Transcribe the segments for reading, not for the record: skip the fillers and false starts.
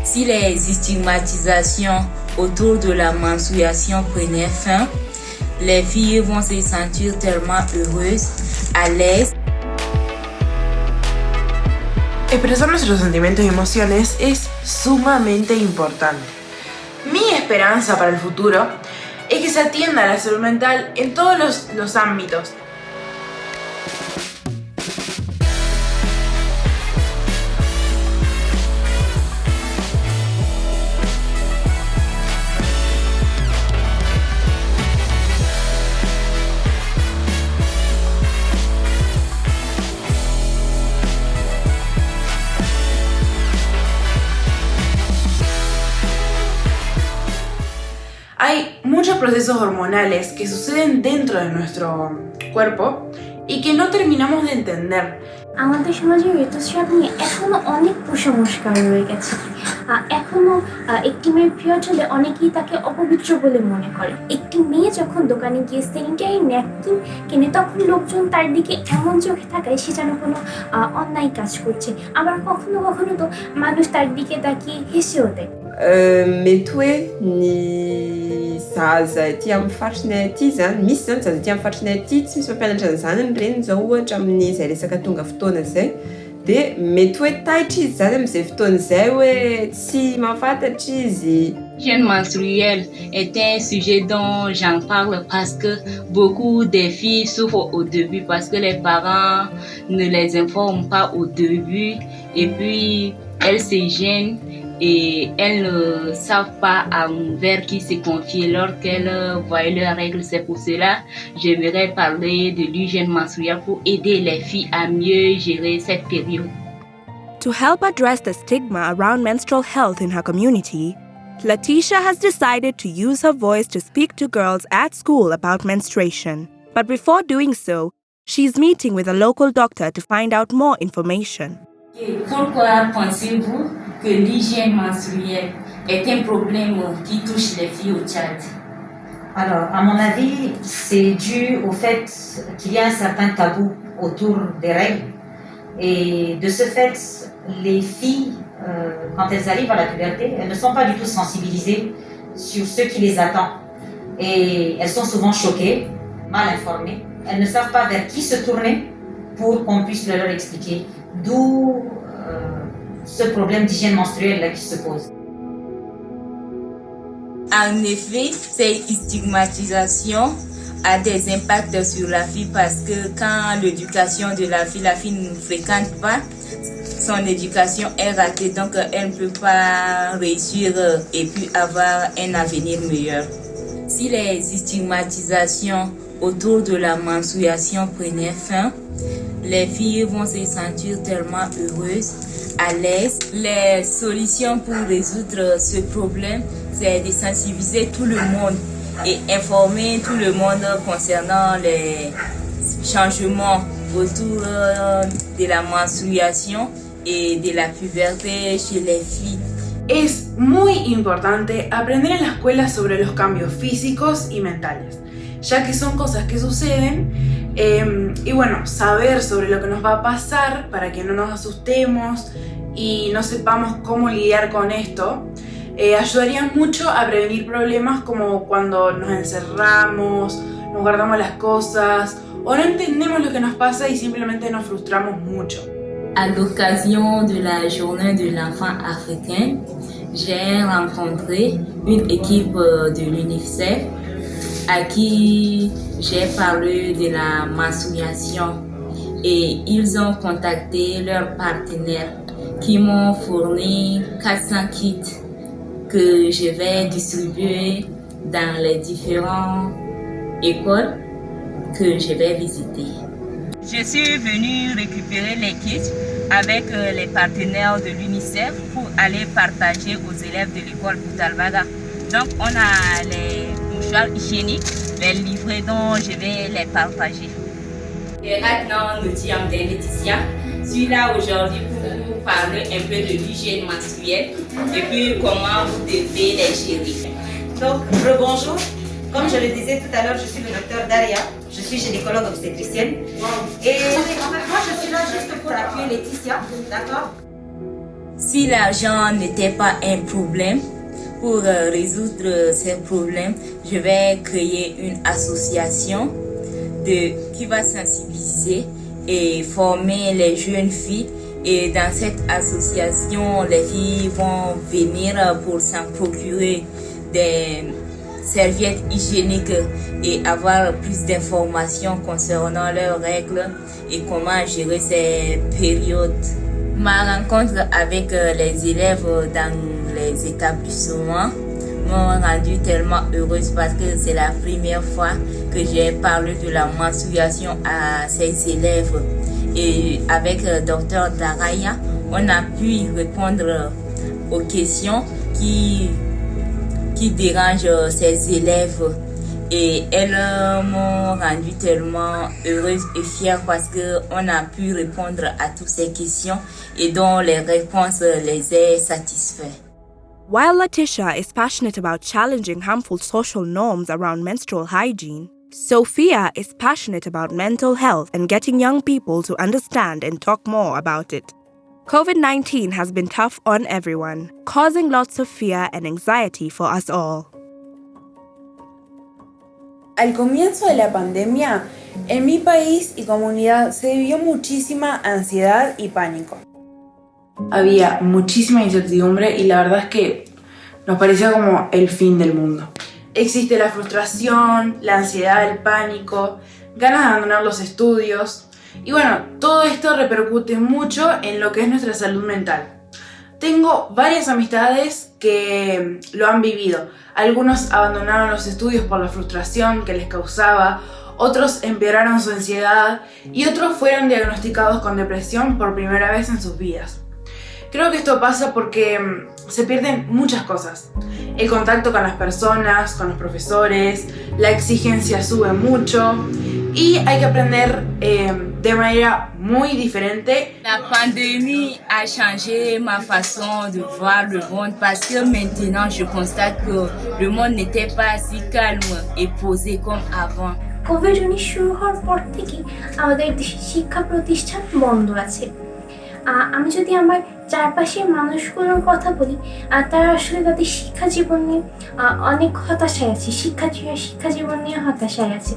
Si les stigmatisations autour de la menstruation prenaient fin, les filles vont se sentir tellement heureuses, à l'aise. Expresar nuestros sentimientos y emociones es sumamente importante. Mi esperanza para el futuro es que se atienda a la salud mental en todos los ámbitos. Hay muchos procesos hormonales que suceden dentro de nuestro cuerpo y que no terminamos de entender. আমাদের সমাজে ঋতুস্রাব নিয়ে এখনো অনেক কুসংস্কার রয়ে গেছে। এখনো একটি মেয়ের পিরিয়ড হলে অনেকেই তাকে অপবিত্র বলে মনে করে। একটি মেয়ে যখন দোকানে গিয়ে স্যানিটারি ন্যাপকিন কেনে তখন লোকজন তার দিকে এমন চোখে তাকায় সে যেন কোনো অন্যায় কাজ করছে। আবার কখনো কখনো তো মানুষ তার দিকে তাকিয়ে হেসেও দেয়। Metoe ny zaza ty amin'ny fatriny aty zany, misy zany zaza ty amin'ny fatriny aty tsy misy mampianatra an'izany ny reny zao ohatra amin'ny izay resaka tonga fotoana zay de mety hoe taitra izy zany amin'izay fotoana izay hoe tsy mahafantatra izy. L'hygiène menstruelle est un sujet dont j'en parle parce que beaucoup des filles souffrent au début parce que les parents ne les informent pas au début et puis elles se gênent et elles ne savent pas envers qui se confier lorsqu'elles voient leurs règles. C'est pour cela que j'aimerais parler de l'hygiène menstruelle pour aider les filles à mieux gérer cette période. To help address the stigma around menstrual health in her community, Letitia has decided to use her voice to speak to girls at school about menstruation. But before doing so, she's meeting with a local doctor to find out more information. Pourquoi pensez-vous que l'hygiène menstruelle est un problème qui touche les filles au Tchad? Alors, à mon avis, c'est dû au fait qu'il y a un certain tabou autour des règles. Et de ce fait, les filles, quand elles arrivent à la puberté, elles ne sont pas du tout sensibilisées sur ce qui les attend. Et elles sont souvent choquées, mal informées. Elles ne savent pas vers qui se tourner pour qu'on puisse leur expliquer. D'où ce problème d'hygiène menstruelle là qui se pose. En effet, cette stigmatisation a des impacts sur la fille parce que quand l'éducation de la fille ne fréquente pas, son éducation est ratée, donc elle ne peut pas réussir et puis avoir un avenir meilleur. Si les stigmatisations autour de la menstruation prenaient fin, les filles vont se sentir tellement heureuses, à l'aise. Les solutions pour résoudre ce problème, c'est de sensibiliser tout le monde et informer tout le monde concernant les changements autour de la menstruation et de la puberté chez les filles. Es muy importante aprender en la escuela sobre los cambios físicos y mentales, ya que son cosas que suceden y bueno, saber sobre lo que nos va a pasar para que no nos asustemos y no sepamos cómo lidiar con esto, ayudaría mucho a prevenir problemas como cuando nos encerramos, nos guardamos las cosas o no entendemos lo que nos pasa y simplemente nos frustramos mucho. À l'occasion de la journée de l'enfant africain, j'ai rencontré une équipe de l'UNICEF à qui j'ai parlé de la menstruation et ils ont contacté leurs partenaires qui m'ont fourni 400 kits que je vais distribuer dans les différentes écoles que je vais visiter. Je suis venue récupérer les kits avec les partenaires de l'UNICEF pour aller partager aux élèves de l'école Boutalbaga. Donc on a les mouchoirs hygiéniques, les livrets dont je vais les partager. Et maintenant, nous sommes de Laetitia. Je suis là aujourd'hui pour vous parler un peu de l'hygiène menstruelle et puis comment vous devez les gérer. Donc, rebonjour. Comme je le disais tout à l'heure, je suis le docteur Daria. Je suis gynécologue obstétricienne. Et en fait, moi, je suis là juste pour appuyer Laetitia, d'accord? Si l'argent n'était pas un problème, pour résoudre ces problèmes, je vais créer une association qui va sensibiliser et former les jeunes filles. Et dans cette association, les filles vont venir pour s'en procurer des serviettes hygiéniques et avoir plus d'informations concernant leurs règles et comment gérer ces périodes. Ma rencontre avec les élèves dans les établissements m'a rendue tellement heureuse parce que c'est la première fois que j'ai parlé de la menstruation à ces élèves. Et avec Dr Daraya, on a pu répondre aux questions qui dérangent ces élèves. Et elles m'ont rendue tellement heureuse et fière parce qu'on a pu répondre à toutes ces questions et dont les réponses les aient satisfaits. While Latisha is passionate about challenging harmful social norms around menstrual hygiene, Sophia is passionate about mental health and getting young people to understand and talk more about it. COVID-19 has been tough on everyone, causing lots of fear and anxiety for us all. Al comienzo de la pandemia, en mi país y comunidad se vivió muchísima ansiedad y pánico. Había muchísima incertidumbre y la verdad es que nos parecía como el fin del mundo. Existe la frustración, la ansiedad, el pánico, ganas de abandonar los estudios. Y bueno, todo esto repercute mucho en lo que es nuestra salud mental. Tengo varias amistades que lo han vivido. Algunos abandonaron los estudios por la frustración que les causaba, otros empeoraron su ansiedad y otros fueron diagnosticados con depresión por primera vez en sus vidas. Creo que esto pasa porque se pierden muchas cosas. El contacto con las personas, con los profesores, la exigencia sube mucho y hay que aprender de manera muy diferente. La pandémie a changé ma façon de voir le monde parce que maintenant je constate que le monde n'était pas si calme et posé comme avant. COVID-19 শুরু হওয়ার পর থেকে আমাদের দেশে শিক্ষা প্রতিষ্ঠান বন্ধ আছে। আমি যদি আমার চারপাশের মানুষগুলোর কথা বলি, তারা আসলে তাদের শিক্ষা জীবন নিয়ে অনেক হতাশায় আছে, শিক্ষা জীবন নিয়ে হতাশায় আছে।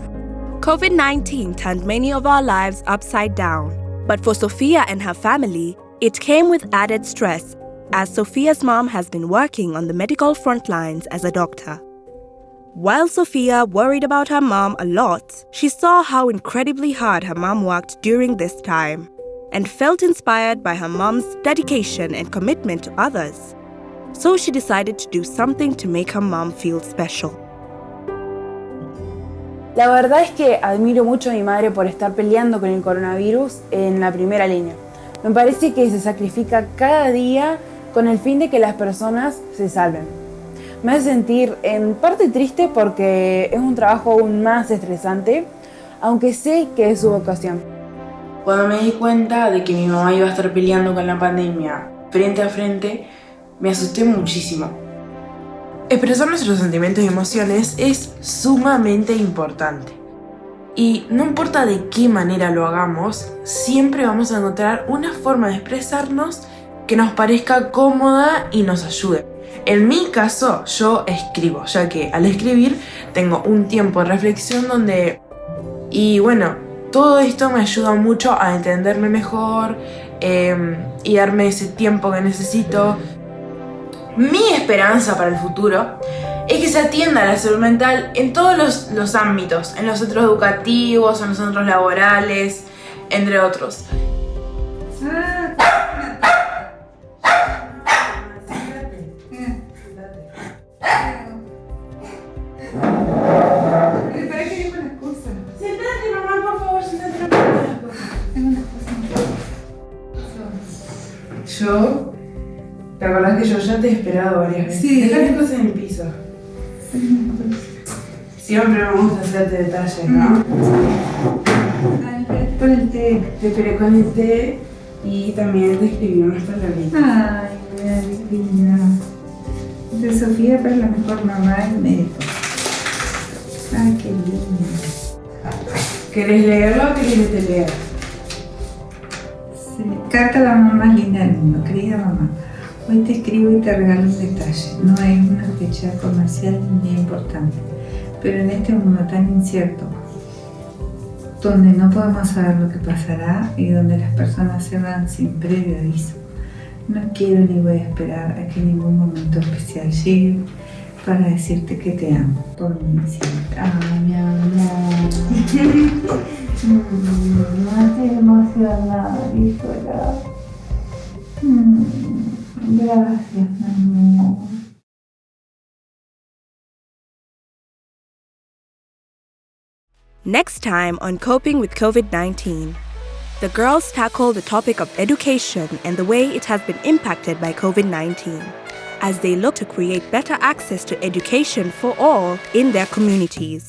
COVID-19 turned many of our lives upside down, but for Sophia and her family, it came with added stress, as Sophia's mom has been working on the medical front lines as a doctor. While Sophia worried about her mom a lot, she saw how incredibly hard her mom worked during this time and felt inspired by her mom's dedication and commitment to others. So she decided to do something to make her mom feel special. La verdad es que admiro mucho a mi madre por estar peleando con el coronavirus en la primera línea. Me parece que se sacrifica cada día con el fin de que las personas se salven. Me hace sentir en parte triste porque es un trabajo aún más estresante, aunque sé que es su vocación. Cuando me di cuenta de que mi mamá iba a estar peleando con la pandemia frente a frente, me asusté muchísimo. Expresar nuestros sentimientos y emociones es sumamente importante. Y no importa de qué manera lo hagamos, siempre vamos a encontrar una forma de expresarnos que nos parezca cómoda y nos ayude. En mi caso, yo escribo, ya que al escribir tengo un tiempo de reflexión donde... Y bueno, todo esto me ayuda mucho a entenderme mejor y darme ese tiempo que necesito. Mi esperanza para el futuro es que se atienda a la salud mental en todos los ámbitos, en los centros educativos, en los centros laborales, entre otros. Yo, ¿te acordás que yo ya te he esperado varias veces? Sí. Deja las cosas en el piso. Siempre me gusta hacerte detalles, ¿no? Con el té. Te esperé con el té y también te escribí unas palabritas. Ay, mira, divina. De Sofía para la mejor mamá del médico. Ay, qué linda. ¿Querés leerlo o querés que te lea? Sí. Carta a la mamá más linda del mundo, querida mamá. Hoy te escribo y te regalo un detalle. No es una fecha comercial ni importante, pero en este mundo tan incierto, donde no podemos saber lo que pasará y donde las personas se van sin previo aviso, no quiero ni voy a esperar a que ningún momento especial llegue para decirte que te amo por mí siempre. Ay, mi amor. No estoy emocionada, Nicolás. Gracias, mi amor. Next time on Coping with COVID-19, the girls tackle the topic of education and the way it has been impacted by COVID-19, as they look to create better access to education for all in their communities.